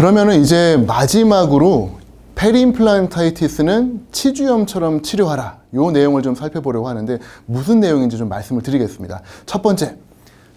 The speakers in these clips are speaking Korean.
그러면은 이제 마지막으로 페리임플란타이티스는 치주염처럼 치료하라. 요 내용을 좀 살펴보려고 하는데 무슨 내용인지 좀 말씀을 드리겠습니다. 첫 번째,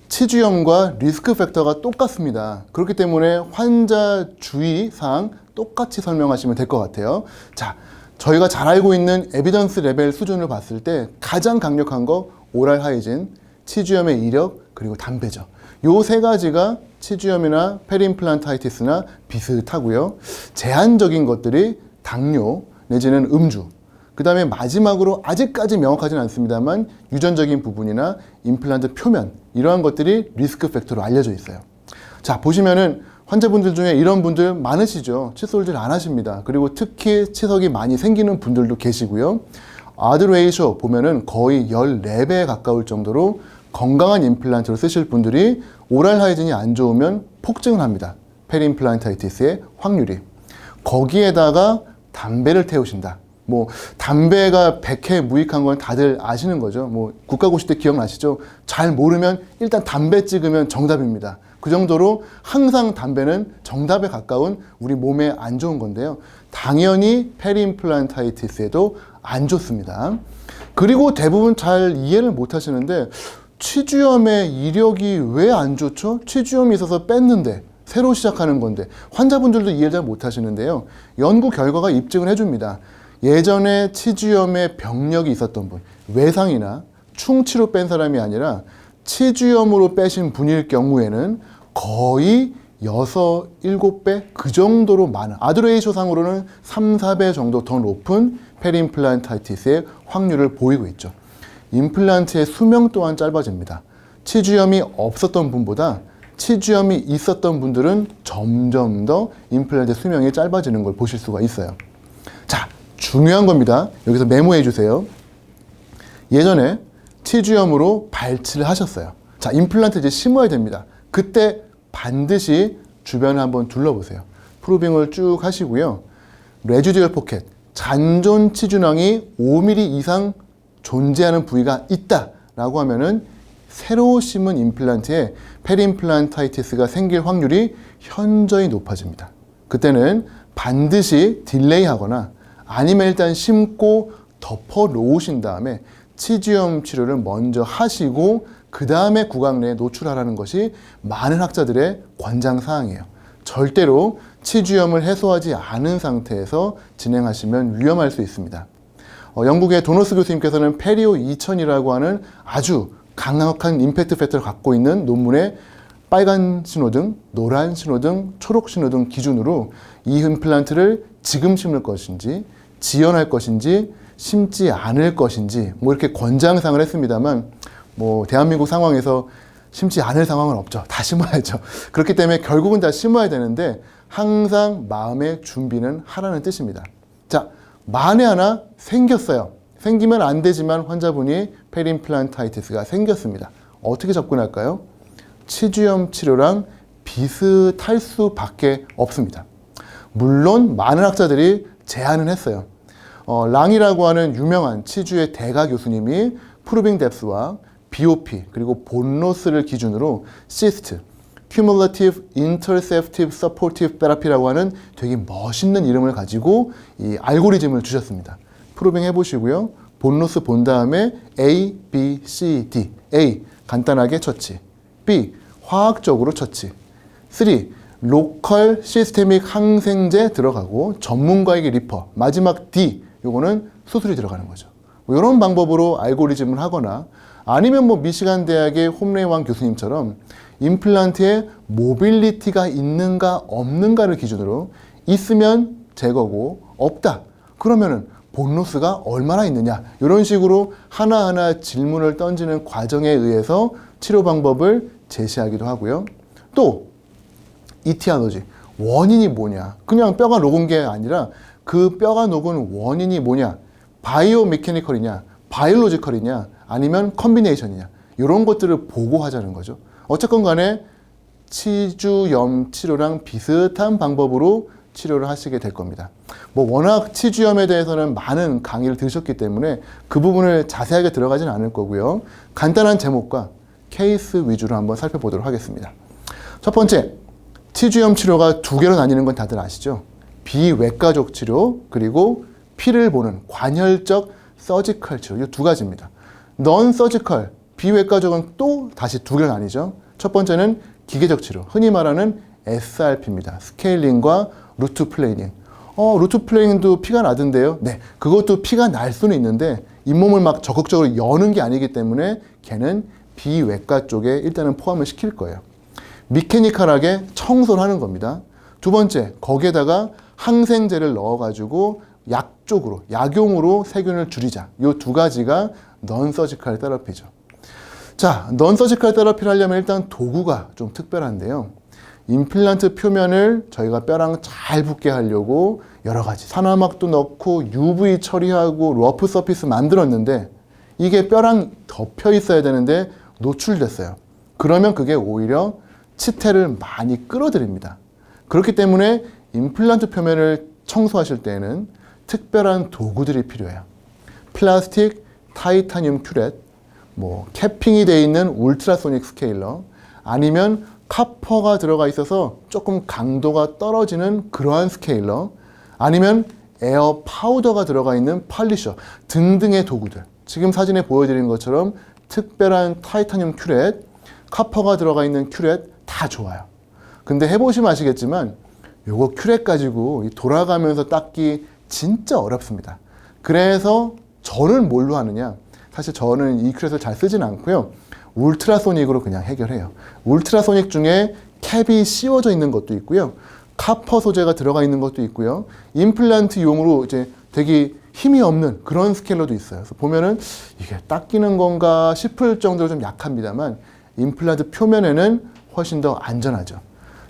치주염과 리스크 팩터가 똑같습니다. 그렇기 때문에 환자 주의사항 똑같이 설명하시면 될 것 같아요. 자, 저희가 잘 알고 있는 에비던스 레벨 수준을 봤을 때 가장 강력한 거 오랄 하이진, 치주염의 이력, 그리고 담배죠. 요 세 가지가 치주염이나 페리임플란타이티스나 비슷하고요. 제한적인 것들이 당뇨 내지는 음주, 그 다음에 마지막으로 아직까지 명확하진 않습니다만 유전적인 부분이나 임플란트 표면, 이러한 것들이 리스크 팩터로 알려져 있어요. 자, 보시면은 환자분들 중에 이런 분들 많으시죠. 칫솔질 안 하십니다. 그리고 특히 치석이 많이 생기는 분들도 계시고요. 아드 레이쇼 보면은 거의 14배에 가까울 정도로 건강한 임플란트를 쓰실 분들이 오랄 하이진이 안 좋으면 폭증을 합니다. 페리임플란타이티스의 확률이. 거기에다가 담배를 태우신다. 뭐 담배가 백해 무익한 건 다들 아시는 거죠. 뭐 국가고시 때 기억나시죠? 잘 모르면 일단 담배 찍으면 정답입니다. 그 정도로 항상 담배는 정답에 가까운 우리 몸에 안 좋은 건데요. 당연히 페리임플란타이티스에도 안 좋습니다. 그리고 대부분 잘 이해를 못 하시는데 치주염의 이력이 왜 안 좋죠? 치주염이 있어서 뺐는데 새로 시작하는 건데 환자분들도 이해를 잘 못 하시는데요. 연구 결과가 입증을 해줍니다. 예전에 치주염의 병력이 있었던 분, 외상이나 충치로 뺀 사람이 아니라 치주염으로 빼신 분일 경우에는 거의 6, 7배 그 정도로 많은, 아드레이쇼 상으로는 3, 4배 정도 더 높은 페리임플란타이티스의 확률을 보이고 있죠. 임플란트의 수명 또한 짧아집니다. 치주염이 없었던 분보다 치주염이 있었던 분들은 점점 더 임플란트 수명이 짧아지는 걸 보실 수가 있어요. 자, 중요한 겁니다. 여기서 메모해 주세요. 예전에 치주염으로 발치를 하셨어요. 자, 임플란트 이제 심어야 됩니다. 그때 반드시 주변을 한번 둘러보세요. 프로빙을 쭉 하시고요. 레지듀얼 포켓, 잔존 치주낭이 5mm 이상 존재하는 부위가 있다라고 하면은 새로 심은 임플란트에 페리임플란타이티스가 생길 확률이 현저히 높아집니다. 그때는 반드시 딜레이 하거나 아니면 일단 심고 덮어 놓으신 다음에 치주염 치료를 먼저 하시고 그 다음에 구강 내에 노출하라는 것이 많은 학자들의 권장 사항이에요. 절대로 치주염을 해소하지 않은 상태에서 진행하시면 위험할 수 있습니다. 영국의 도너스 교수님께서는 페리오 2000이라고 하는 아주 강력한 임팩트 팩터를 갖고 있는 논문에 빨간 신호등, 노란 신호등, 초록 신호등 기준으로 이 임플란트를 지금 심을 것인지, 지연할 것인지, 심지 않을 것인지 뭐 이렇게 권장사항을 했습니다만 뭐 대한민국 상황에서 심지 않을 상황은 없죠. 다 심어야죠. 그렇기 때문에 결국은 다 심어야 되는데 항상 마음의 준비는 하라는 뜻입니다. 자, 만에 하나 생겼어요. 생기면 안 되지만 환자분이 페리임플란타이티스가 생겼습니다. 어떻게 접근할까요? 치주염 치료랑 비슷할 수밖에 없습니다. 물론 많은 학자들이 제안은 했어요. 랑이라고 하는 유명한 치주의 대가 교수님이 프루빙 뎁스와 BOP 그리고 본로스를 기준으로 시스트, Cumulative Interceptive Supportive Therapy라고 하는 되게 멋있는 이름을 가지고 이 알고리즘을 주셨습니다. 프로빙 해보시고요. 본로스 본 다음에 A, B, C, D. A, 간단하게 처치. B, 화학적으로 처치. 3, 로컬 시스테믹 항생제 들어가고 전문가에게 리퍼. 마지막 D, 요거는 수술이 들어가는 거죠. 뭐 이런 방법으로 알고리즘을 하거나 아니면 뭐 미시간 대학의 홈레이왕 교수님처럼 임플란트에 모빌리티가 있는가 없는가를 기준으로 있으면 제거고 없다. 그러면은 본로스가 얼마나 있느냐. 이런 식으로 하나하나 질문을 던지는 과정에 의해서 치료 방법을 제시하기도 하고요. 또 이티아노지. 원인이 뭐냐. 그냥 뼈가 녹은 게 아니라 그 뼈가 녹은 원인이 뭐냐. 바이오 메케니컬이냐, 바이올로지컬이냐, 아니면 컨비네이션이냐. 이런 것들을 보고 하자는 거죠. 어쨌건 간에 치주염 치료랑 비슷한 방법으로 치료를 하시게 될 겁니다. 뭐 워낙 치주염에 대해서는 많은 강의를 들으셨기 때문에 그 부분을 자세하게 들어가진 않을 거고요. 간단한 제목과 케이스 위주로 한번 살펴보도록 하겠습니다. 첫 번째, 치주염 치료가 두 개로 나뉘는 건 다들 아시죠? 비외과적 치료, 그리고 피를 보는 관혈적 서지컬 치료, 이 두 가지입니다. 넌 서지컬, 비외과적은 또 다시 두 개로 나뉘죠. 첫 번째는 기계적 치료, 흔히 말하는 SRP입니다. 스케일링과 루트 플레이닝. 루트 플레이닝도 피가 나던데요. 네, 그것도 피가 날 수는 있는데 잇몸을 막 적극적으로 여는 게 아니기 때문에 걔는 비외과 쪽에 일단은 포함을 시킬 거예요. 미케니컬하게 청소를 하는 겁니다. 두 번째, 거기에다가 항생제를 넣어가지고 약 쪽으로, 약용으로 세균을 줄이자. 이 두 가지가 넌서지컬 테라피죠. 자, 넌서지컬 테라피를 하려면 일단 도구가 좀 특별한데요. 임플란트 표면을 저희가 뼈랑 잘 붙게 하려고 여러 가지 산화막도 넣고 UV 처리하고 러프 서피스 만들었는데 이게 뼈랑 덮여 있어야 되는데 노출됐어요. 그러면 그게 오히려 치태를 많이 끌어들입니다. 그렇기 때문에 임플란트 표면을 청소하실 때에는 특별한 도구들이 필요해요. 플라스틱, 타이타늄 큐렛, 캐핑이 되어 있는 울트라소닉 스케일러, 아니면 카퍼가 들어가 있어서 조금 강도가 떨어지는 그러한 스케일러, 아니면 에어 파우더가 들어가 있는 팔리셔 등등의 도구들. 지금 사진에 보여드린 것처럼 특별한 타이타늄 큐렛, 카퍼가 들어가 있는 큐렛 다 좋아요. 근데 해보시면 아시겠지만 요거 큐렛 가지고 돌아가면서 닦기 진짜 어렵습니다. 그래서 저는 뭘로 하느냐? 사실 저는 이 큐렛을 잘 쓰진 않고요. 울트라소닉으로 그냥 해결해요. 울트라소닉 중에 캡이 씌워져 있는 것도 있고요. 카퍼 소재가 들어가 있는 것도 있고요. 임플란트용으로 이제 되게 힘이 없는 그런 스케일러도 있어요. 그래서 보면은 이게 닦이는 건가 싶을 정도로 좀 약합니다만 임플란트 표면에는 훨씬 더 안전하죠.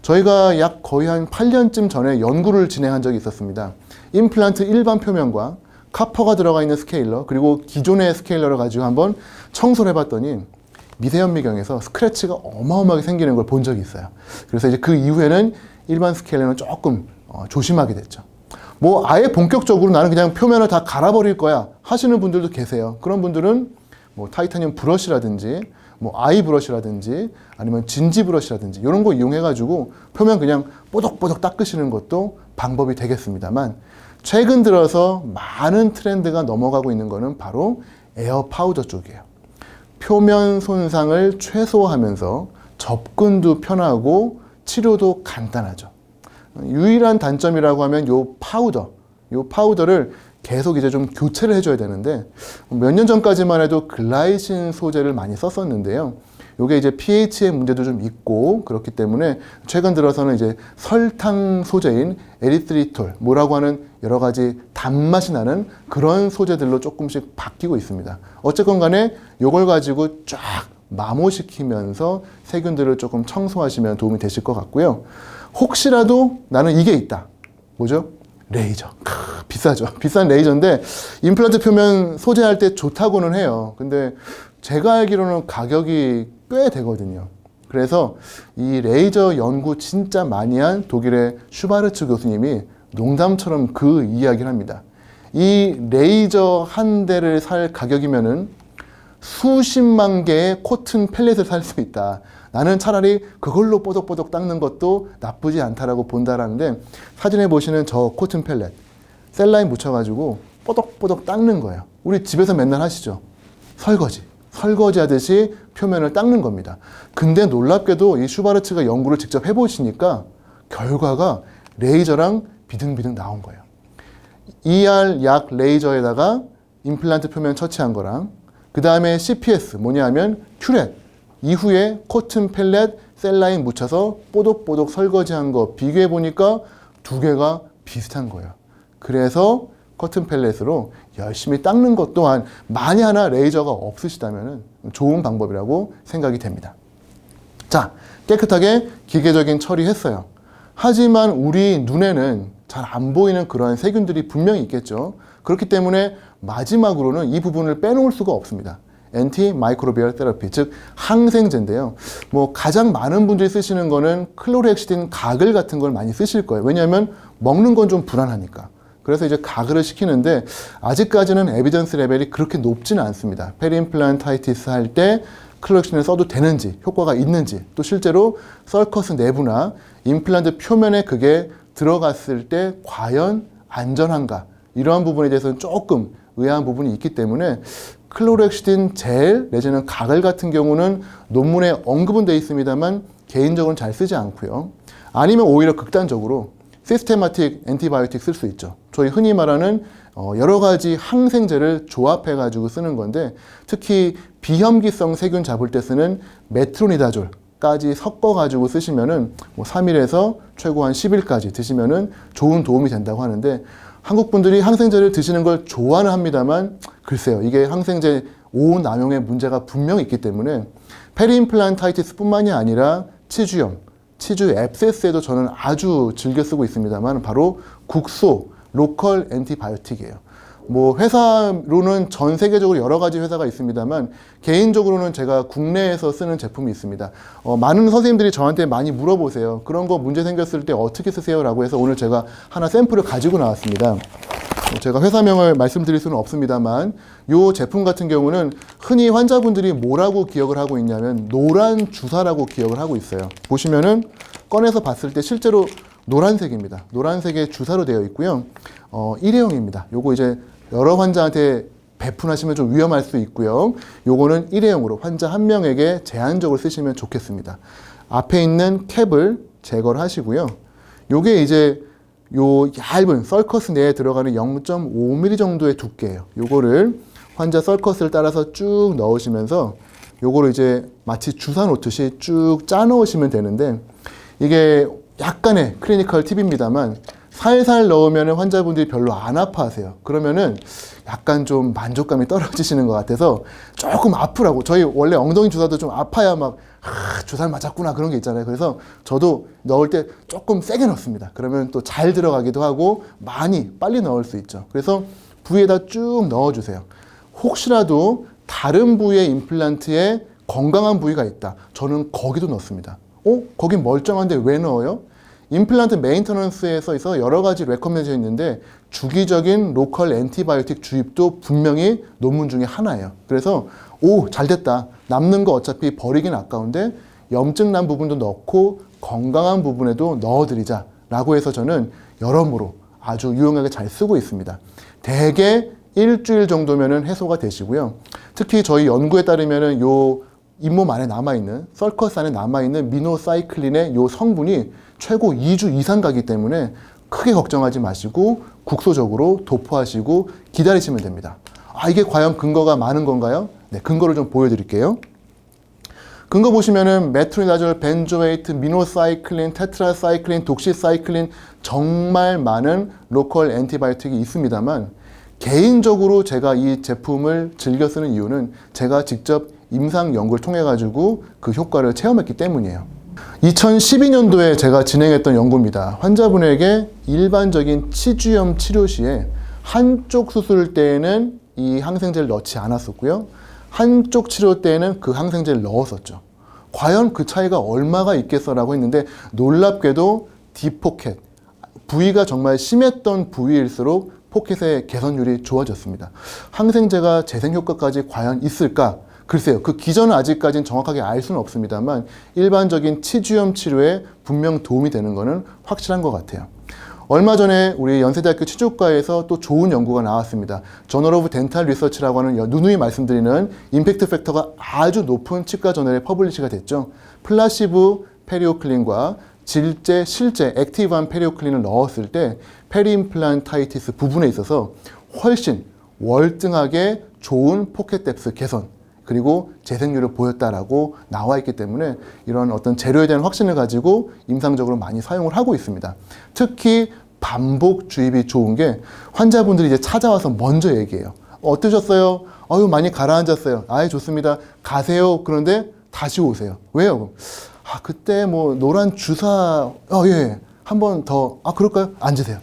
저희가 약 거의 한 8년쯤 전에 연구를 진행한 적이 있었습니다. 임플란트 일반 표면과 카퍼가 들어가 있는 스케일러, 그리고 기존의 스케일러를 가지고 한번 청소를 해봤더니 미세현미경에서 스크래치가 어마어마하게 생기는 걸 본 적이 있어요. 그래서 이제 그 이후에는 일반 스케일러는 조금 조심하게 됐죠. 아예 본격적으로 나는 그냥 표면을 다 갈아버릴 거야 하시는 분들도 계세요. 그런 분들은 타이타늄 브러쉬라든지 아이 브러쉬라든지 아니면 진지 브러쉬라든지 이런 거 이용해가지고 표면 그냥 뽀덕뽀덕 닦으시는 것도 방법이 되겠습니다만 최근 들어서 많은 트렌드가 넘어가고 있는 거는 바로 에어 파우더 쪽이에요. 표면 손상을 최소화하면서 접근도 편하고 치료도 간단하죠. 유일한 단점이라고 하면 요 파우더를 계속 이제 좀 교체를 해줘야 되는데 몇 년 전까지만 해도 글라이신 소재를 많이 썼었는데요. 요게 이제 pH의 문제도 좀 있고 그렇기 때문에 최근 들어서는 이제 설탕 소재인 에리트리톨 뭐라고 하는 여러 가지 단맛이 나는 그런 소재들로 조금씩 바뀌고 있습니다. 어쨌건 간에 요걸 가지고 쫙 마모시키면서 세균들을 조금 청소하시면 도움이 되실 것 같고요. 혹시라도 나는 이게 있다. 뭐죠? 레이저. 비싸죠. 비싼 레이저인데 임플란트 표면 소재할 때 좋다고는 해요. 근데 제가 알기로는 가격이 꽤 되거든요. 그래서 이 레이저 연구 진짜 많이 한 독일의 슈바르츠 교수님이 농담처럼 그 이야기를 합니다. 이 레이저 한 대를 살 가격이면은 수십만 개의 코튼 펠렛을 살 수 있다. 나는 차라리 그걸로 뽀덕뽀덕 닦는 것도 나쁘지 않다라고 본다라는데 사진에 보시는 저 코튼 펠렛 셀라인 묻혀가지고 뽀덕뽀덕 닦는 거예요. 우리 집에서 맨날 하시죠. 설거지 하듯이 표면을 닦는 겁니다. 근데 놀랍게도 이 슈바르츠가 연구를 직접 해보시니까 결과가 레이저랑 비등비등 나온 거예요. ER 약 레이저에다가 임플란트 표면 처치한 거랑 그 다음에 CPS 뭐냐면 큐렛 이후에 코튼 펠렛 셀라인 묻혀서 뽀독뽀독 설거지한 거 비교해 보니까 두 개가 비슷한 거예요. 그래서 커튼 펠렛으로 열심히 닦는 것 또한 만약 하나 레이저가 없으시다면 좋은 방법이라고 생각이 됩니다. 자, 깨끗하게 기계적인 처리했어요. 하지만 우리 눈에는 잘 안 보이는 그러한 세균들이 분명히 있겠죠. 그렇기 때문에 마지막으로는 이 부분을 빼놓을 수가 없습니다. 엔티 마이크로비얼 테라피, 즉 항생제인데요. 가장 많은 분들이 쓰시는 거는 클로르헥시딘 가글 같은 걸 많이 쓰실 거예요. 왜냐하면 먹는 건 좀 불안하니까. 그래서 이제 가글을 시키는데 아직까지는 에비던스 레벨이 그렇게 높지는 않습니다. 페리임플란타이티스 할 때 클로렉신을 써도 되는지, 효과가 있는지, 또 실제로 썰커스 내부나 임플란트 표면에 그게 들어갔을 때 과연 안전한가, 이러한 부분에 대해서는 조금 의아한 부분이 있기 때문에 클로렉시딘 젤 내지는 가글 같은 경우는 논문에 언급은 되어 있습니다만 개인적으로는 잘 쓰지 않고요. 아니면 오히려 극단적으로 시스테마틱 엔티바이오틱 쓸 수 있죠. 저희 흔히 말하는 여러 가지 항생제를 조합해 가지고 쓰는 건데, 특히 비염기성 세균 잡을 때 쓰는 메트로니다졸까지 섞어 가지고 쓰시면은 뭐 3일에서 최고 한 10일까지 드시면은 좋은 도움이 된다고 하는데, 한국 분들이 항생제를 드시는 걸 좋아는 합니다만 글쎄요, 이게 항생제 오남용의 문제가 분명히 있기 때문에 페리임플란타이티스 뿐만이 아니라 치주염, 치주 앱세스에도 저는 아주 즐겨 쓰고 있습니다만 바로 국소 로컬 엔티바이오틱이에요. 뭐 회사로는 전 세계적으로 여러 가지 회사가 있습니다만 개인적으로는 제가 국내에서 쓰는 제품이 있습니다. 많은 선생님들이 저한테 많이 물어보세요. 그런 거 문제 생겼을 때 어떻게 쓰세요? 라고 해서 오늘 제가 하나 샘플을 가지고 나왔습니다. 제가 회사명을 말씀드릴 수는 없습니다만 이 제품 같은 경우는 흔히 환자분들이 뭐라고 기억을 하고 있냐면 노란 주사라고 기억을 하고 있어요. 보시면은 꺼내서 봤을 때 실제로 노란색입니다. 노란색의 주사로 되어 있고요. 일회용입니다. 요거 이제 여러 환자한테 배분하시면 좀 위험할 수 있고요. 요거는 일회용으로 환자 한 명에게 제한적으로 쓰시면 좋겠습니다. 앞에 있는 캡을 제거를 하시고요. 요게 이제 요 얇은 썰커스 내에 들어가는 0.5mm 정도의 두께예요. 요거를 환자 썰커스를 따라서 쭉 넣으시면서 요거를 이제 마치 주사 놓듯이 쭉 짜 넣으시면 되는데, 이게 약간의 클리니컬 팁입니다만 살살 넣으면 환자분들이 별로 안 아파하세요. 그러면은 약간 좀 만족감이 떨어지시는 것 같아서 조금 아프라고, 저희 원래 엉덩이 주사도 좀 아파야 막 주사를 맞았구나 그런 게 있잖아요. 그래서 저도 넣을 때 조금 세게 넣습니다. 그러면 또 잘 들어가기도 하고 많이 빨리 넣을 수 있죠. 그래서 부위에다 쭉 넣어주세요. 혹시라도 다른 부위의 임플란트에 건강한 부위가 있다, 저는 거기도 넣습니다. 거긴 멀쩡한데 왜 넣어요? 임플란트 메인터넌스에 써 있어 여러 가지 레커멘드가 있는데 주기적인 로컬 엔티바이오틱 주입도 분명히 논문 중에 하나예요. 그래서 잘 됐다, 남는 거 어차피 버리긴 아까운데 염증 난 부분도 넣고 건강한 부분에도 넣어드리자 라고 해서 저는 여러모로 아주 유용하게 잘 쓰고 있습니다. 대개 일주일 정도면은 해소가 되시고요. 특히 저희 연구에 따르면은 요 잇몸 안에 남아있는, 썰커스 안에 남아있는 미노사이클린의 요 성분이 최고 2주 이상 가기 때문에 크게 걱정하지 마시고 국소적으로 도포하시고 기다리시면 됩니다. 이게 과연 근거가 많은 건가요? 네, 근거를 좀 보여드릴게요. 근거 보시면은 메트로니다졸, 벤조에이트, 미노사이클린, 테트라사이클린, 독시사이클린 정말 많은 로컬 엔티바이오틱이 있습니다만 개인적으로 제가 이 제품을 즐겨 쓰는 이유는 제가 직접 임상 연구를 통해 가지고 그 효과를 체험했기 때문이에요. 2012년도에 제가 진행했던 연구입니다. 환자분에게 일반적인 치주염 치료 시에 한쪽 수술 때에는 이 항생제를 넣지 않았었고요. 한쪽 치료 때에는 그 항생제를 넣었었죠. 과연 그 차이가 얼마가 있겠어라고 했는데 놀랍게도 딥포켓, 부위가 정말 심했던 부위일수록 포켓의 개선율이 좋아졌습니다. 항생제가 재생 효과까지 과연 있을까? 글쎄요, 그 기전은 아직까지는 정확하게 알 수는 없습니다만 일반적인 치주염 치료에 분명 도움이 되는 것은 확실한 것 같아요. 얼마 전에 우리 연세대학교 치주과에서 또 좋은 연구가 나왔습니다. 저널 오브 덴탈 리서치라고 하는 누누이 말씀드리는 임팩트 팩터가 아주 높은 치과 저널에 퍼블리시가 됐죠. 플라시브 페리오클린과 실제 액티브한 페리오클린을 넣었을 때 페리임플란타이티스 부분에 있어서 훨씬 월등하게 좋은 포켓 뎁스 개선 그리고 재생률을 보였다라고 나와 있기 때문에 이런 어떤 재료에 대한 확신을 가지고 임상적으로 많이 사용을 하고 있습니다. 특히 반복 주입이 좋은 게 환자분들이 이제 찾아와서 먼저 얘기해요. 어떠셨어요? 많이 가라앉았어요. 좋습니다. 가세요. 그런데 다시 오세요. 왜요? 그때 뭐 노란 주사, 예. 한 번 더, 그럴까요? 앉으세요.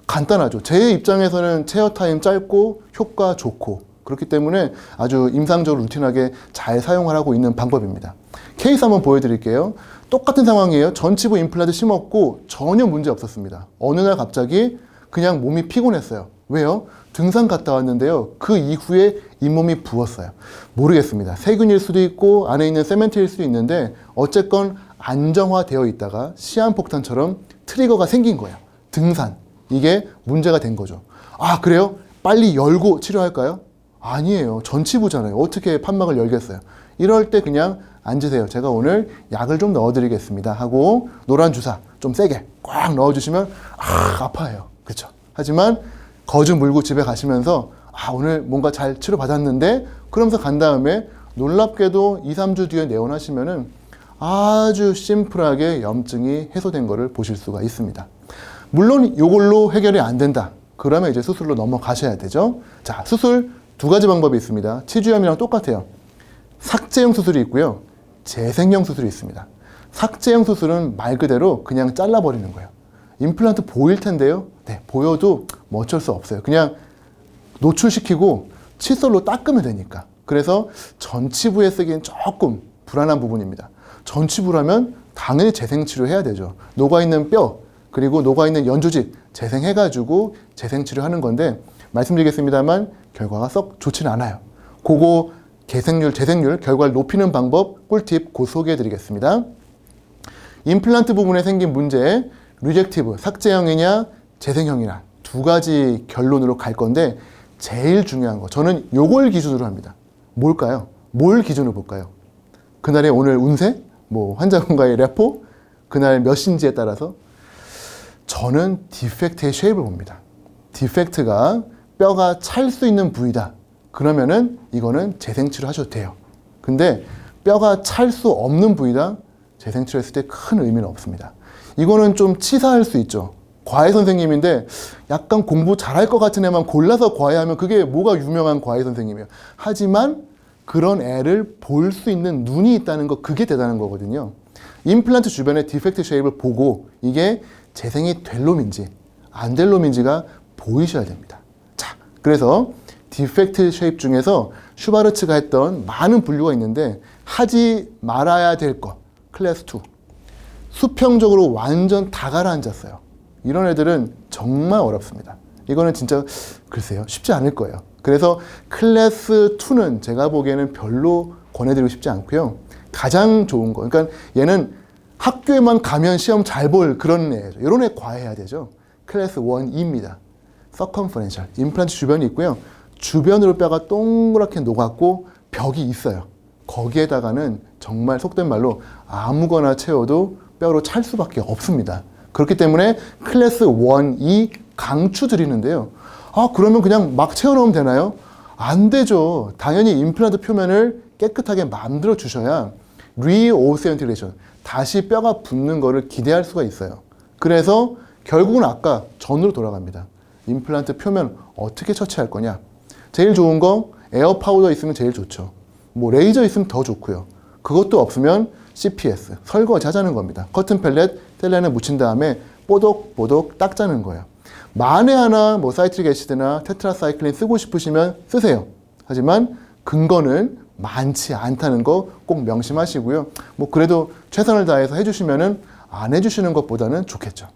간단하죠. 제 입장에서는 체어 타임 짧고 효과 좋고 그렇기 때문에 아주 임상적으로 루틴하게 잘 사용을 하고 있는 방법입니다. 케이스 한번 보여드릴게요. 똑같은 상황이에요. 전치부 임플란트 심었고 전혀 문제 없었습니다. 어느 날 갑자기 그냥 몸이 피곤했어요. 왜요? 등산 갔다 왔는데요. 그 이후에 잇몸이 부었어요. 모르겠습니다. 세균일 수도 있고 안에 있는 세멘트일 수도 있는데 어쨌건 안정화되어 있다가 시한폭탄처럼 트리거가 생긴 거예요. 등산. 이게 문제가 된 거죠. 아, 그래요? 빨리 열고 치료할까요? 아니에요. 전치부잖아요. 어떻게 판막을 열겠어요? 이럴 때 그냥 앉으세요. 제가 오늘 약을 좀 넣어드리겠습니다 하고 노란 주사 좀 세게 꽉 넣어주시면 아파요. 그렇죠? 하지만 거즈 물고 집에 가시면서 오늘 뭔가 잘 치료받았는데 그러면서 간 다음에 놀랍게도 2, 3주 뒤에 내원하시면은 아주 심플하게 염증이 해소된 거를 보실 수가 있습니다. 물론 이걸로 해결이 안 된다. 그러면 이제 수술로 넘어가셔야 되죠. 자, 수술 2가지 방법이 있습니다. 치주염이랑 똑같아요. 삭제형 수술이 있고요. 재생형 수술이 있습니다. 삭제형 수술은 말 그대로 그냥 잘라버리는 거예요. 임플란트 보일 텐데요. 네, 보여도 뭐 어쩔 수 없어요. 그냥 노출시키고 칫솔로 닦으면 되니까. 그래서 전치부에 쓰기엔 조금 불안한 부분입니다. 전치부라면 당연히 재생치료해야 되죠. 녹아있는 뼈, 그리고 녹아있는 연조직 재생해가지고 재생치료하는 건데 말씀드리겠습니다만 결과가 썩 좋지는 않아요. 그거 재생률, 결과를 높이는 방법, 꿀팁 곧 소개해드리겠습니다. 임플란트 부분에 생긴 문제, 리젝티브, 삭제형이냐 재생형이냐 2가지 결론으로 갈 건데 제일 중요한 거, 저는 요걸 기준으로 합니다. 뭘까요? 뭘 기준으로 볼까요? 그날의 오늘 운세? 환자분과의 레포? 그날 몇 신지에 따라서? 저는 디펙트의 쉐입을 봅니다. 디펙트가 뼈가 찰 수 있는 부위다. 그러면은 이거는 재생치료 하셔도 돼요. 근데 뼈가 찰 수 없는 부위다? 재생치료 했을 때 큰 의미는 없습니다. 이거는 좀 치사할 수 있죠. 과외 선생님인데 약간 공부 잘할 것 같은 애만 골라서 과외하면 그게 뭐가 유명한 과외 선생님이에요. 하지만 그런 애를 볼 수 있는 눈이 있다는 거, 그게 대단한 거거든요. 임플란트 주변의 디펙트 쉐입을 보고 이게 재생이 될 놈인지 안 될 놈인지가 보이셔야 됩니다. 자, 그래서 디펙트 쉐입 중에서 슈바르츠가 했던 많은 분류가 있는데 하지 말아야 될 것, 클래스 2. 수평적으로 완전 다 가라앉았어요. 이런 애들은 정말 어렵습니다. 이거는 진짜 글쎄요, 쉽지 않을 거예요. 그래서 클래스 2는 제가 보기에는 별로 권해드리고 싶지 않고요. 가장 좋은 거, 그러니까 얘는 학교에만 가면 시험 잘 볼 그런 애예요. 이런 애 과외해야 되죠. 클래스 1E입니다. 서컴퍼렌셜, 임플란트 주변이 있고요. 주변으로 뼈가 동그랗게 녹았고 벽이 있어요. 거기에다가는 정말 속된 말로 아무거나 채워도 뼈로 찰 수밖에 없습니다. 그렇기 때문에 클래스 1E 강추드리는데요. 그러면 그냥 막 채워넣으면 되나요? 안 되죠. 당연히 임플란트 표면을 깨끗하게 만들어 주셔야 리오세인티그레이션, 다시 뼈가 붙는 거를 기대할 수가 있어요. 그래서 결국은 아까 전으로 돌아갑니다. 임플란트 표면 어떻게 처치할 거냐? 제일 좋은 거 에어 파우더 있으면 제일 좋죠. 레이저 있으면 더 좋고요. 그것도 없으면 CPS, 설거지 하자는 겁니다. 커튼 펠렛 텔레에 묻힌 다음에 뽀독뽀독 닦자는 거예요. 만에 하나 사이트릭 애시드나 테트라사이클린 쓰고 싶으시면 쓰세요. 하지만 근거는 많지 않다는 거 꼭 명심하시고요. 그래도 최선을 다해서 해주시면은 안 해주시는 것보다는 좋겠죠.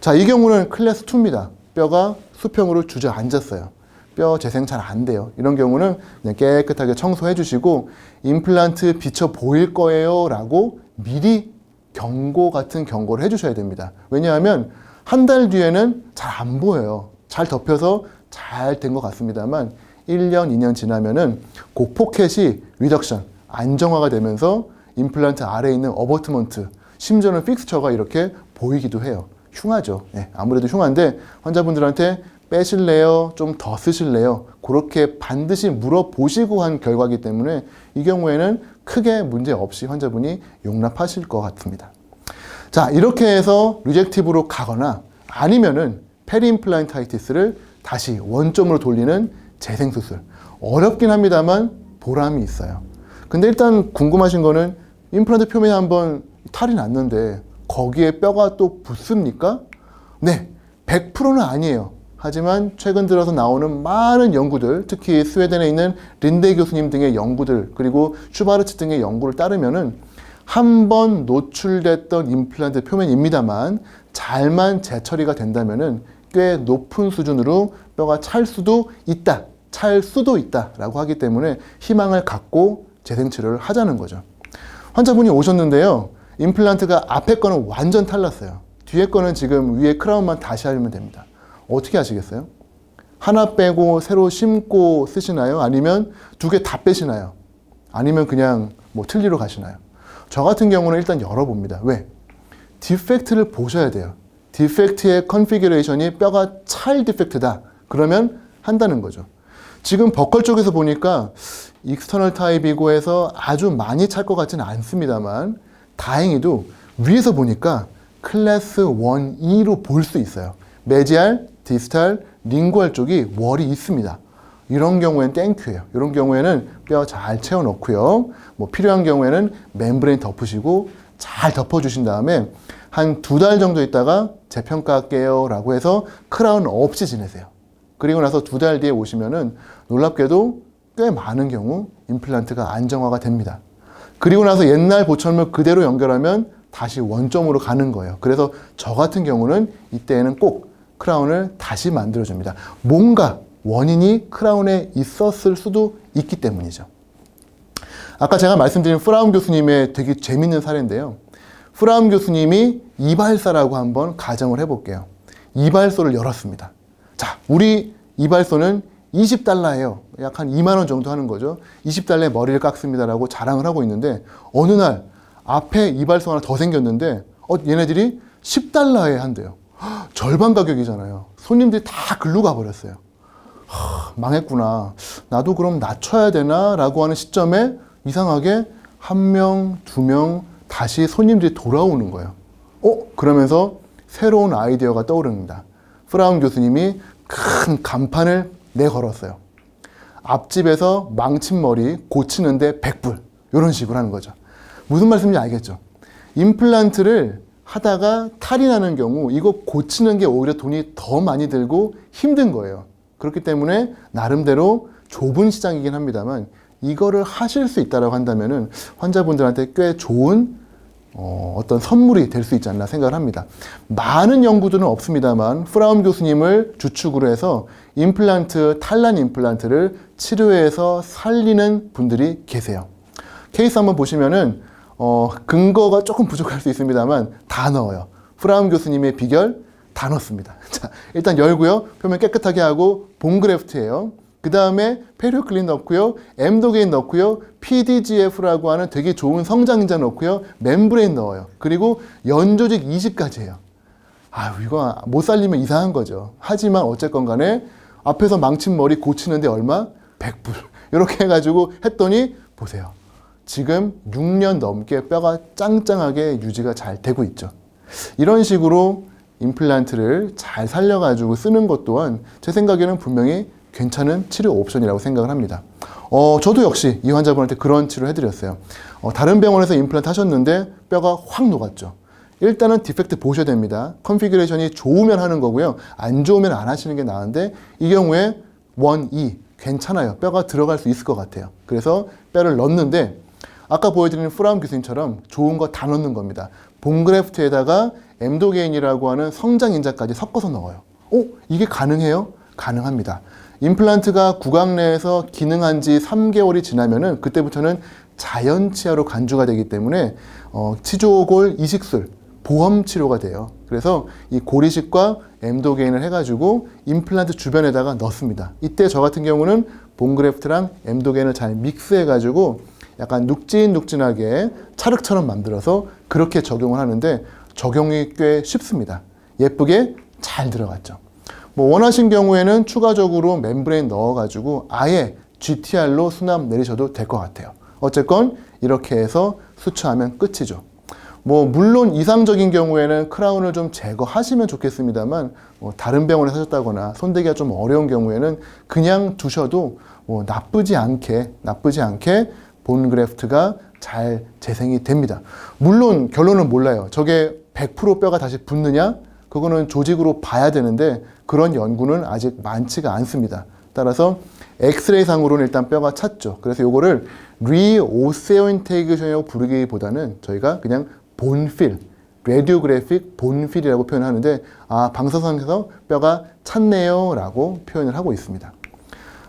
자, 이 경우는 클래스 2입니다. 뼈가 수평으로 주저앉았어요. 뼈 재생 잘 안 돼요. 이런 경우는 그냥 깨끗하게 청소해 주시고 임플란트 비쳐 보일 거예요 라고 미리 경고 같은 경고를 해주셔야 됩니다. 왜냐하면 한 달 뒤에는 잘 안 보여요. 잘 덮여서 잘 된 것 같습니다만 1년, 2년 지나면은 그 포켓이 리덕션, 안정화가 되면서 임플란트 아래에 있는 어버트먼트, 심지어는 픽스처가 이렇게 보이기도 해요. 흉하죠. 네, 아무래도 흉한데 환자분들한테 빼실래요? 좀 더 쓰실래요? 그렇게 반드시 물어보시고 한 결과이기 때문에 이 경우에는 크게 문제 없이 환자분이 용납하실 것 같습니다. 자, 이렇게 해서 리젝티브로 가거나 아니면은 페리임플란타이티스를 다시 원점으로 돌리는 재생수술. 어렵긴 합니다만 보람이 있어요. 근데 일단 궁금하신 거는 임플란트 표면에 한번 탈이 났는데 거기에 뼈가 또 붙습니까? 네, 100%는 아니에요. 하지만 최근 들어서 나오는 많은 연구들, 특히 스웨덴에 있는 린데 교수님 등의 연구들, 그리고 슈바르츠 등의 연구를 따르면은 한 번 노출됐던 임플란트 표면입니다만 잘만 재처리가 된다면은 꽤 높은 수준으로 뼈가 찰 수도 있다라고 하기 때문에 희망을 갖고 재생치료를 하자는 거죠. 환자분이 오셨는데요. 임플란트가 앞에 거는 완전 탈났어요. 뒤에 거는 지금 위에 크라운만 다시 하면 됩니다. 어떻게 하시겠어요? 하나 빼고 새로 심고 쓰시나요? 아니면 두 개 다 빼시나요? 아니면 그냥 뭐 틀니로 가시나요? 저 같은 경우는 일단 열어봅니다. 왜? 디펙트를 보셔야 돼요. 디펙트의 컨피규레이션이 뼈가 찰 디펙트다. 그러면 한다는 거죠. 지금 버컬 쪽에서 보니까 익스터널 타입이고 해서 아주 많이 찰 것 같지는 않습니다만 다행히도 위에서 보니까 클래스 1E로 볼 수 있어요. 메지알, 디스탈, 링구알 쪽이 월이 있습니다. 이런 경우에는 땡큐예요. 이런 경우에는 뼈 잘 채워 넣고요. 뭐 필요한 경우에는 멤브레인 덮으시고 잘 덮어주신 다음에 한 2달 정도 있다가 재평가할게요 라고 해서 크라운 없이 지내세요. 그리고 나서 2달 뒤에 오시면은 놀랍게도 꽤 많은 경우 임플란트가 안정화가 됩니다. 그리고 나서 옛날 보철물 그대로 연결하면 다시 원점으로 가는 거예요. 그래서 저 같은 경우는 이때에는 꼭 크라운을 다시 만들어줍니다. 뭔가 원인이 크라운에 있었을 수도 있기 때문이죠. 아까 제가 말씀드린 프라움 교수님의 되게 재밌는 사례인데요. 프라움 교수님이 이발사라고 한번 가정을 해볼게요. 이발소를 열었습니다. 자, 우리 이발소는 20달러예요. 약 한 2만 원 정도 하는 거죠. 20달러에 머리를 깎습니다라고 자랑을 하고 있는데 어느 날 앞에 이발소 하나 더 생겼는데 얘네들이 10달러에 한대요. 절반 가격이잖아요. 손님들이 다 글로 가버렸어요. 망했구나. 나도 그럼 낮춰야 되나? 라고 하는 시점에 이상하게 1명, 2명 다시 손님들이 돌아오는 거예요. 그러면서 새로운 아이디어가 떠오릅니다. 프라움 교수님이 큰 간판을 내걸었어요. 앞집에서 망친 머리 고치는데 100불. 이런 식으로 하는 거죠. 무슨 말씀인지 알겠죠? 임플란트를 하다가 탈이 나는 경우 이거 고치는 게 오히려 돈이 더 많이 들고 힘든 거예요. 그렇기 때문에 나름대로 좁은 시장이긴 합니다만 이거를 하실 수 있다고 한다면은 환자분들한테 꽤 좋은 어떤 선물이 될 수 있지 않나 생각을 합니다. 많은 연구들은 없습니다만 프라움 교수님을 주축으로 해서 임플란트, 탈난 임플란트를 치료해서 살리는 분들이 계세요. 케이스 한번 보시면은 근거가 조금 부족할 수 있습니다만 다 넣어요. 프라움 교수님의 비결 다 넣습니다. 자, 일단 열고요. 표면 깨끗하게 하고 본그래프트예요. 그 다음에 페리오클린 넣고요. 엠도게인 넣고요. PDGF라고 하는 되게 좋은 성장인자 넣고요. 멤브레인 넣어요. 그리고 연조직 이식까지 해요. 이거 못 살리면 이상한 거죠. 하지만 어쨌건 간에 앞에서 망친 머리 고치는데 얼마? 100불. 이렇게 해가지고 했더니 보세요. 지금 6년 넘게 뼈가 짱짱하게 유지가 잘 되고 있죠. 이런 식으로 임플란트를 잘 살려가지고 쓰는 것 또한 제 생각에는 분명히 괜찮은 치료 옵션이라고 생각을 합니다. 저도 역시 이 환자분한테 그런 치료를 해드렸어요. 다른 병원에서 임플란트 하셨는데 뼈가 확 녹았죠. 일단은 디펙트 보셔야 됩니다. 컨피규레이션이 좋으면 하는 거고요. 안 좋으면 안 하시는 게 나은데 이 경우에 1E 괜찮아요. 뼈가 들어갈 수 있을 것 같아요. 그래서 뼈를 넣는데 아까 보여드린 프라움 교수님처럼 좋은 거 다 넣는 겁니다. 본그래프트에다가 엠도게인이라고 하는 성장인자까지 섞어서 넣어요. 이게 가능해요? 가능합니다. 임플란트가 구강 내에서 기능한 지 3개월이 지나면은 그때부터는 자연치아로 간주가 되기 때문에 치조골 이식술, 보험 치료가 돼요. 그래서 이 골이식과 엠도게인을 해가지고 임플란트 주변에다가 넣습니다. 이때 저 같은 경우는 본그래프트랑 엠도게인을 잘 믹스해가지고 약간 눅진눅진하게 찰흙처럼 만들어서 그렇게 적용을 하는데 적용이 꽤 쉽습니다. 예쁘게 잘 들어갔죠. 뭐 원하신 경우에는 추가적으로 멤브레인 넣어가지고 아예 GTR로 수납 내리셔도 될 것 같아요. 어쨌건 이렇게 해서 수처하면 끝이죠. 뭐 물론 이상적인 경우에는 크라운을 좀 제거하시면 좋겠습니다만 다른 병원에 사셨다거나 손대기가 좀 어려운 경우에는 그냥 두셔도 나쁘지 않게 본그래프트가 잘 재생이 됩니다. 물론 결론은 몰라요. 저게 100% 뼈가 다시 붙느냐? 그거는 조직으로 봐야 되는데 그런 연구는 아직 많지가 않습니다. 따라서 엑스레이 상으로는 일단 뼈가 찼죠. 그래서 요거를 리오세오인테그션이라고 부르기보다는 저희가 그냥 본필, 레디오그래픽 본필이라고 표현하는데 방사선에서 뼈가 찼네요 라고 표현을 하고 있습니다.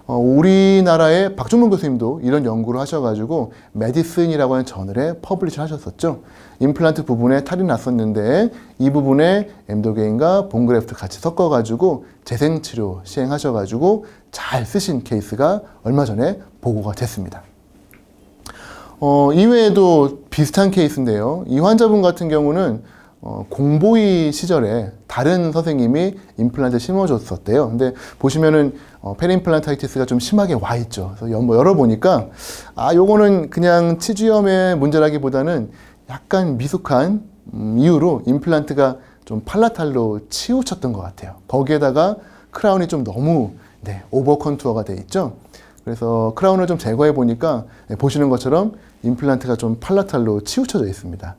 우리나라의 박종문 교수님도 이런 연구를 하셔가지고 메디슨이라고 하는 저널에 퍼블리시 하셨었죠. 임플란트 부분에 탈이 났었는데 이 부분에 엠도게인과 본그래프트 같이 섞어가지고 재생치료 시행하셔가지고 잘 쓰신 케이스가 얼마 전에 보고가 됐습니다. 이외에도 비슷한 케이스인데요. 이 환자분 같은 경우는 공보이 시절에 다른 선생님이 임플란트 심어줬었대요. 근데 보시면은 페리임플란타이티스가 좀 심하게 와 있죠. 그래서 열어보니까 요거는 그냥 치주염의 문제라기보다는 약간 미숙한 이유로 임플란트가 좀 팔라탈로 치우쳤던 것 같아요. 거기에다가 크라운이 좀 너무 오버 컨투어가 돼 있죠. 그래서 크라운을 좀 제거해 보니까 보시는 것처럼 임플란트가 좀 팔라탈로 치우쳐져 있습니다.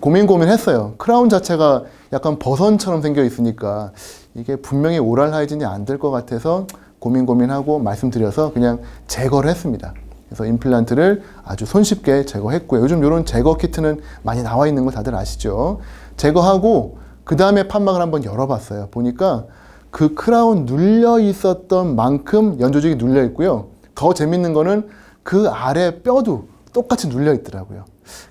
고민했어요. 크라운 자체가 약간 버선처럼 생겨 있으니까 이게 분명히 오랄 하이진이 안 될 것 같아서 고민하고 말씀드려서 그냥 제거를 했습니다. 그래서 임플란트를 아주 손쉽게 제거했고요. 요즘 이런 제거 키트는 많이 나와 있는 거 다들 아시죠? 제거하고 그 다음에 판막을 한번 열어봤어요. 보니까 그 크라운 눌려 있었던 만큼 연조직이 눌려 있고요. 더 재밌는 거는 그 아래 뼈도 똑같이 눌려 있더라고요.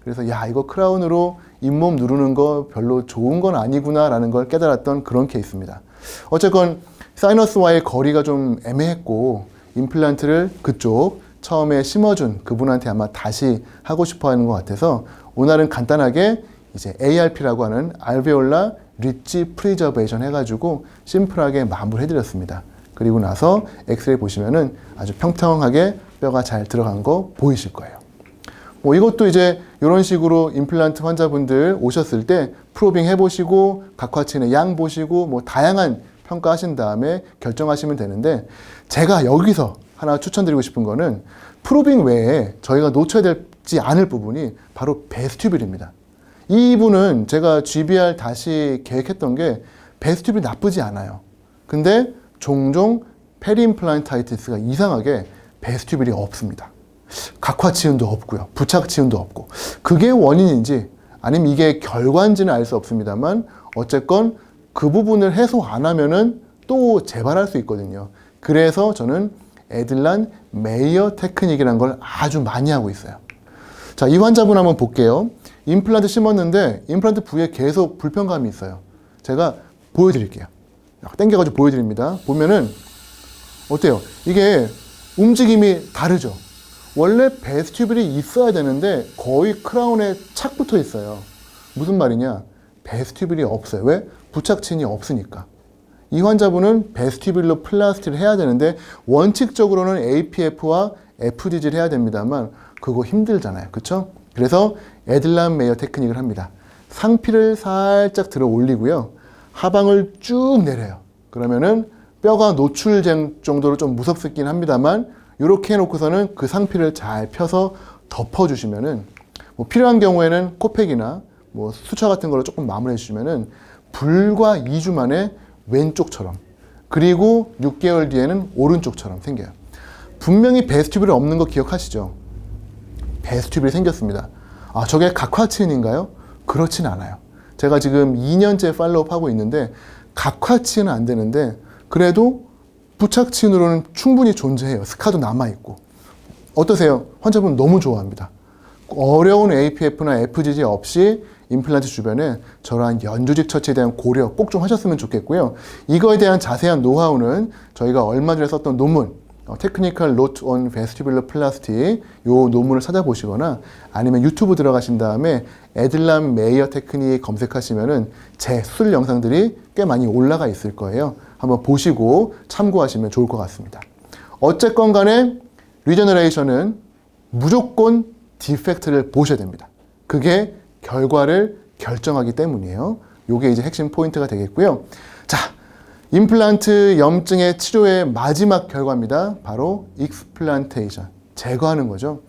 그래서 이거 크라운으로 잇몸 누르는 거 별로 좋은 건 아니구나 라는 걸 깨달았던 그런 케이스입니다. 어쨌건 사이너스와의 거리가 좀 애매했고 임플란트를 그쪽 처음에 심어준 그분한테 아마 다시 하고 싶어 하는 것 같아서 오늘은 간단하게 이제 ARP라고 하는 알베올라 리치 프리저베이션 해가지고 심플하게 마무리 해드렸습니다. 그리고 나서 엑스레이 보시면은 아주 평평하게 뼈가 잘 들어간 거 보이실 거예요. 이것도 이제 이런 식으로 임플란트 환자분들 오셨을 때 프로빙 해보시고 각화치의 양 보시고 다양한 평가하신 다음에 결정하시면 되는데 제가 여기서 하나 추천드리고 싶은 거는 프로빙 외에 저희가 놓쳐야 되지 않을 부분이 바로 베스튜뷸입니다. 이 부분은 제가 GBR 다시 계획했던 게 베스튜뷸이 나쁘지 않아요. 근데 종종 페리임플란타이티스가 이상하게 베스튜뷸이 없습니다. 각화치은도 없고요. 부착치은도 없고. 그게 원인인지 아니면 이게 결과인지는 알 수 없습니다만 어쨌건 그 부분을 해소 안 하면은 또 재발할 수 있거든요. 그래서 저는 에들란 메이어 테크닉이라는 걸 아주 많이 하고 있어요. 자, 이 환자분 한번 볼게요. 임플란트 심었는데 임플란트 부위에 계속 불편감이 있어요. 제가 보여드릴게요. 당겨가지고 보여드립니다. 보면은 어때요? 이게 움직임이 다르죠? 원래 베스튜뷸이 있어야 되는데 거의 크라운에 착 붙어 있어요. 무슨 말이냐? 베스튜뷸이 없어요. 왜? 부착친이 없으니까. 이 환자분은 베스튜뷸로 플라스티를 해야 되는데 원칙적으로는 APF와 FDG를 해야 됩니다만 그거 힘들잖아요. 그쵸? 그래서 에들란 메이어 테크닉을 합니다. 상피를 살짝 들어 올리고요. 하방을 쭉 내려요. 그러면은 뼈가 노출된 정도로 좀 무섭긴 합니다만 이렇게 해놓고서는 그 상피를 잘 펴서 덮어주시면은 필요한 경우에는 코팩이나 수차 같은 걸로 조금 마무리해 주시면은 불과 2주 만에 왼쪽처럼 그리고 6개월 뒤에는 오른쪽처럼 생겨요. 분명히 베스튜뷸이 없는 거 기억하시죠? 베스튜뷸이 생겼습니다. 저게 각화치인인가요? 그렇진 않아요. 제가 지금 2년째 팔로우업 하고 있는데 각화치는 안 되는데 그래도 부착치인으로는 충분히 존재해요. 스카도 남아있고. 어떠세요? 환자분 너무 좋아합니다. 어려운 APF나 FGG 없이 임플란트 주변에 저러한 연조직 처치에 대한 고려 꼭 좀 하셨으면 좋겠고요. 이거에 대한 자세한 노하우는 저희가 얼마 전에 썼던 논문 Technical Note on Vestibular Plasty 요 논문을 찾아보시거나 아니면 유튜브 들어가신 다음에 에들란 메이어 테크닉 검색하시면은 제 수술 영상들이 꽤 많이 올라가 있을 거예요. 한번 보시고 참고하시면 좋을 것 같습니다. 어쨌건 간에 리제너레이션은 무조건 디펙트를 보셔야 됩니다. 그게 결과를 결정하기 때문이에요. 요게 이제 핵심 포인트가 되겠고요. 자, 임플란트 염증의 치료의 마지막 결과입니다. 바로 익스플란테이션, 제거하는 거죠.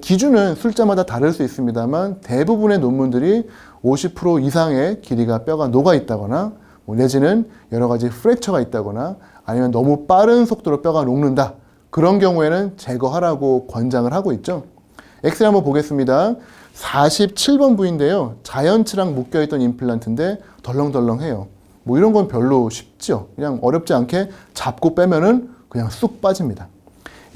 기준은 술자마다 다를 수 있습니다만 대부분의 논문들이 50% 이상의 길이가 뼈가 녹아 있다거나 내지는 여러 가지 프랙처가 있다거나 아니면 너무 빠른 속도로 뼈가 녹는다. 그런 경우에는 제거하라고 권장을 하고 있죠. 엑스레이 한번 보겠습니다. 47번 부위인데요. 자연치랑 묶여있던 임플란트인데 덜렁덜렁해요. 이런 건 별로 쉽죠. 그냥 어렵지 않게 잡고 빼면은 그냥 쑥 빠집니다.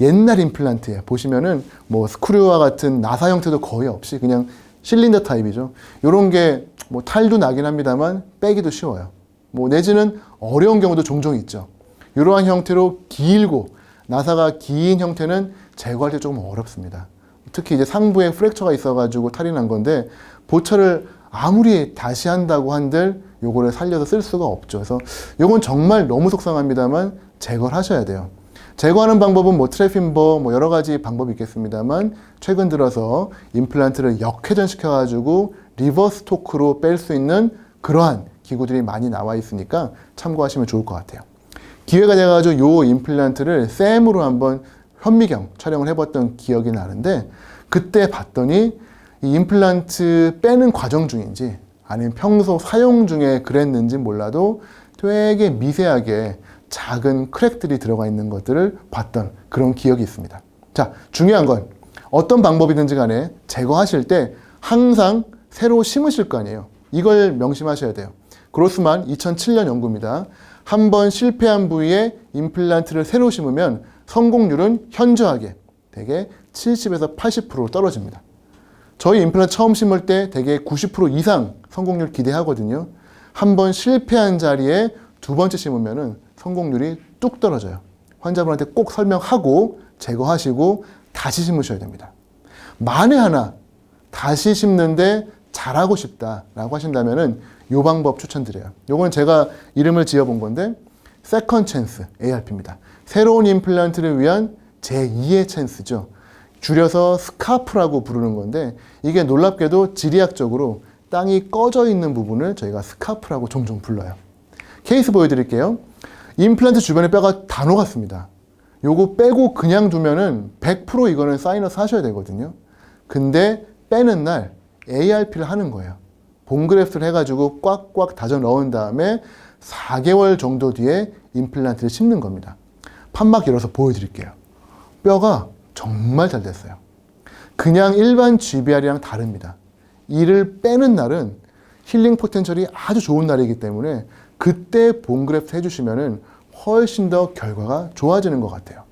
옛날 임플란트에 보시면은 뭐 스크류와 같은 나사 형태도 거의 없이 그냥 실린더 타입이죠. 이런 게 뭐 탈도 나긴 합니다만 빼기도 쉬워요. 뭐 내지는 어려운 경우도 종종 있죠. 이러한 형태로 길고 나사가 긴 형태는 제거할 때 조금 어렵습니다. 특히 이제 상부에 프랙처가 있어가지고 탈이 난 건데 보철을 아무리 다시 한다고 한들 요거를 살려서 쓸 수가 없죠. 그래서 요건 정말 너무 속상합니다만 제거를 하셔야 돼요. 제거하는 방법은 뭐 트래핀버 뭐 여러 가지 방법이 있겠습니다만 최근 들어서 임플란트를 역회전시켜가지고 리버스 토크로 뺄 수 있는 그러한 기구들이 많이 나와 있으니까 참고하시면 좋을 것 같아요. 기회가 돼가지고 요 임플란트를 쌤으로 한번 현미경 촬영을 해봤던 기억이 나는데 그때 봤더니 이 임플란트 빼는 과정 중인지 아니면 평소 사용 중에 그랬는지 몰라도 되게 미세하게 작은 크랙들이 들어가 있는 것들을 봤던 그런 기억이 있습니다. 자, 중요한 건 어떤 방법이든지 간에 제거하실 때 항상 새로 심으실 거 아니에요. 이걸 명심하셔야 돼요. 그로스만 2007년 연구입니다. 한번 실패한 부위에 임플란트를 새로 심으면 성공률은 현저하게 대개 70에서 80% 떨어집니다. 저희 임플란트 처음 심을 때 대개 90% 이상 성공률 기대하거든요. 한번 실패한 자리에 두 번째 심으면 성공률이 뚝 떨어져요. 환자분한테 꼭 설명하고 제거하시고 다시 심으셔야 됩니다. 만에 하나 다시 심는데 잘하고 싶다라고 하신다면 이 방법 추천드려요. 요건 제가 이름을 지어본 건데 세컨 찬스 ARP입니다. 새로운 임플란트를 위한 제2의 찬스죠. 줄여서 스카프라고 부르는 건데 이게 놀랍게도 지리학적으로 땅이 꺼져 있는 부분을 저희가 스카프라고 종종 불러요. 케이스 보여드릴게요. 임플란트 주변에 뼈가 다 녹았습니다. 요거 빼고 그냥 두면은 100% 이거는 사이너스 하셔야 되거든요. 근데 빼는 날 ARP를 하는 거예요. 본그래프트를 해가지고 꽉꽉 다져 넣은 다음에 4개월 정도 뒤에 임플란트를 심는 겁니다. 판막 열어서 보여드릴게요. 뼈가 정말 잘 됐어요. 그냥 일반 GBR이랑 다릅니다. 이를 빼는 날은 힐링 포텐셜이 아주 좋은 날이기 때문에 그때 본그래프트 해주시면은 훨씬 더 결과가 좋아지는 것 같아요.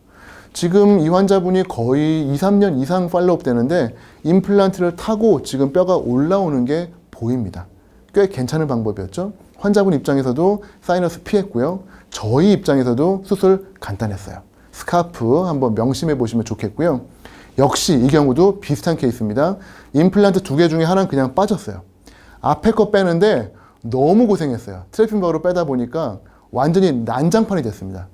지금 이 환자분이 거의 2, 3년 이상 팔로우업 되는데 임플란트를 타고 지금 뼈가 올라오는 게 보입니다. 꽤 괜찮은 방법이었죠. 환자분 입장에서도 사이너스 피했고요. 저희 입장에서도 수술 간단했어요. 스카프 한번 명심해 보시면 좋겠고요. 역시 이 경우도 비슷한 케이스입니다. 임플란트 2개 중에 하나는 그냥 빠졌어요. 앞에 거 빼는데 너무 고생했어요. 트래핀버로 빼다 보니까 완전히 난장판이 됐습니다.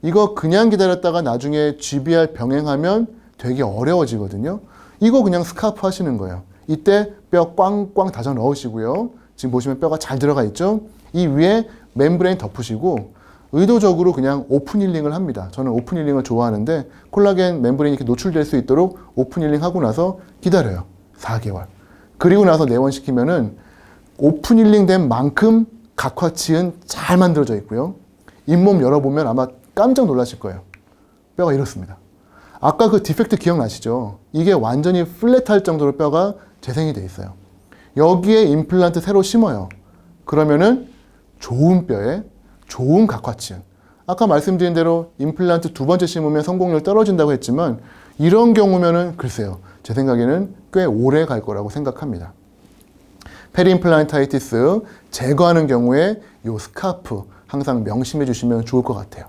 이거 그냥 기다렸다가 나중에 GBR 병행하면 되게 어려워지거든요. 이거 그냥 스카프 하시는 거예요. 이때 뼈 꽝꽝 다져 넣으시고요. 지금 보시면 뼈가 잘 들어가 있죠. 이 위에 멤브레인 덮으시고 의도적으로 그냥 오픈 힐링을 합니다. 저는 오픈 힐링을 좋아하는데 콜라겐 멤브레인이 이렇게 노출될 수 있도록 오픈 힐링 하고 나서 기다려요. 4개월. 그리고 나서 내원시키면은 오픈 힐링 된 만큼 각화치은 잘 만들어져 있고요. 잇몸 열어보면 아마 깜짝 놀라실 거예요. 뼈가 이렇습니다. 아까 그 디펙트 기억나시죠? 이게 완전히 플랫할 정도로 뼈가 재생이 돼 있어요. 여기에 임플란트 새로 심어요. 그러면은 좋은 뼈에 좋은 각화치은. 아까 말씀드린 대로 임플란트 2번째 심으면 성공률 떨어진다고 했지만 이런 경우면은 글쎄요. 제 생각에는 꽤 오래 갈 거라고 생각합니다. 페리임플란타이티스 제거하는 경우에 요 스카프 항상 명심해 주시면 좋을 것 같아요.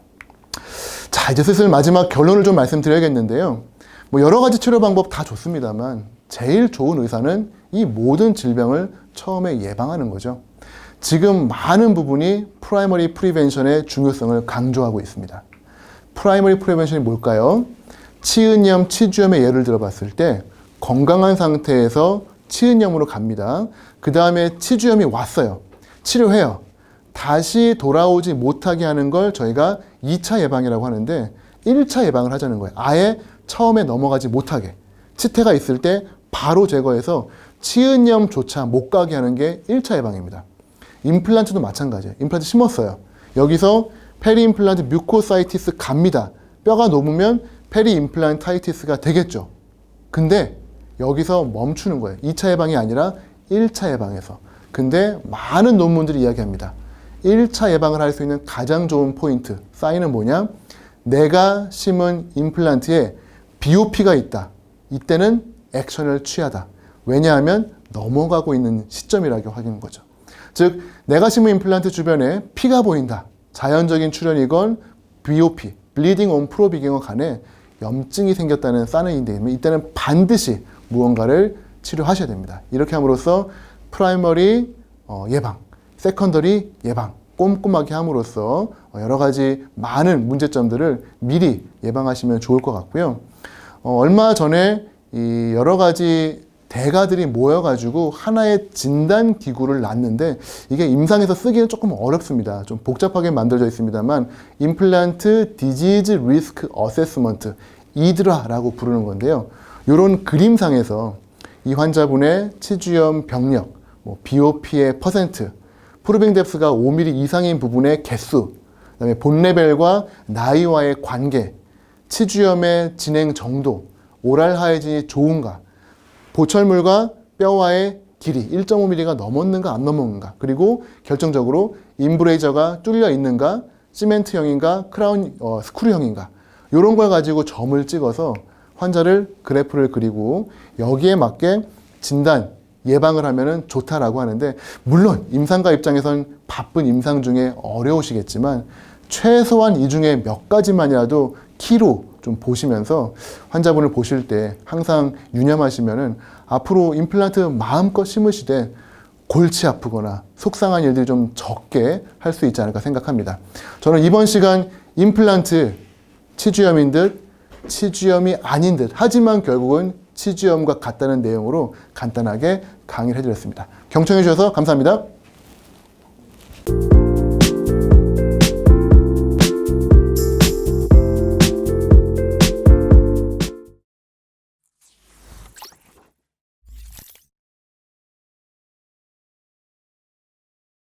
자, 이제 슬슬 마지막 결론을 좀 말씀드려야겠는데요. 뭐 여러 가지 치료 방법 다 좋습니다만 제일 좋은 의사는 이 모든 질병을 처음에 예방하는 거죠. 지금 많은 부분이 프라이머리 프리벤션의 중요성을 강조하고 있습니다. 프라이머리 프리벤션이 뭘까요? 치은염, 치주염의 예를 들어봤을 때 건강한 상태에서 치은염으로 갑니다. 그 다음에 치주염이 왔어요. 치료해요. 다시 돌아오지 못하게 하는 걸 저희가 2차 예방이라고 하는데 1차 예방을 하자는 거예요. 아예 처음에 넘어가지 못하게. 치태가 있을 때 바로 제거해서 치은염조차 못 가게 하는 게 1차 예방입니다. 임플란트도 마찬가지예요. 임플란트 심었어요. 여기서 페리임플란트 뮤코사이티스 갑니다. 뼈가 녹으면 페리임플란타이티스가 되겠죠. 근데 여기서 멈추는 거예요. 2차 예방이 아니라 1차 예방에서. 근데 많은 논문들이 이야기합니다. 1차 예방을 할 수 있는 가장 좋은 포인트, 사인은 뭐냐? 내가 심은 임플란트에 BOP가 있다. 이때는 액션을 취하다. 왜냐하면 넘어가고 있는 시점이라고 하는 거죠. 즉, 내가 심은 임플란트 주변에 피가 보인다. 자연적인 출현이건 BOP, Bleeding on Probegin과 간에 염증이 생겼다는 사인인데 이때는 반드시 무언가를 치료하셔야 됩니다. 이렇게 함으로써 프라이머리 예방, 세컨더리 예방, 꼼꼼하게 함으로써 여러 가지 많은 문제점들을 미리 예방하시면 좋을 것 같고요. 얼마 전에 이 여러 가지 대가들이 모여가지고 하나의 진단 기구를 놨는데 이게 임상에서 쓰기는 조금 어렵습니다. 좀 복잡하게 만들어져 있습니다만 임플란트 디지즈 리스크 어세스먼트, 이드라라고 부르는 건데요. 이런 그림상에서 이 환자분의 치주염 병력, BOP의 퍼센트, 프루빙 뎁스가 5mm 이상인 부분의 개수, 그다음에 본 레벨과 나이와의 관계, 치주염의 진행 정도, 오랄 하이진이 좋은가, 보철물과 뼈와의 길이 1.5mm가 넘었는가 안 넘었는가, 그리고 결정적으로 인브레이저가 뚫려 있는가, 시멘트형인가, 크라운 스크류형인가, 이런 걸 가지고 점을 찍어서 환자를 그래프를 그리고 여기에 맞게 진단, 예방을 하면 좋다라고 하는데, 물론 임상가 입장에선 바쁜 임상 중에 어려우시겠지만 최소한 이 중에 몇 가지만이라도 키로 좀 보시면서 환자분을 보실 때 항상 유념하시면은 앞으로 임플란트 마음껏 심으시되 골치 아프거나 속상한 일들이 좀 적게 할 수 있지 않을까 생각합니다. 저는 이번 시간 임플란트 치주염인 듯 치주염이 아닌 듯 하지만 결국은 치주염과 같다는 내용으로 간단하게 강의를 해드렸습니다. 경청해 주셔서 감사합니다.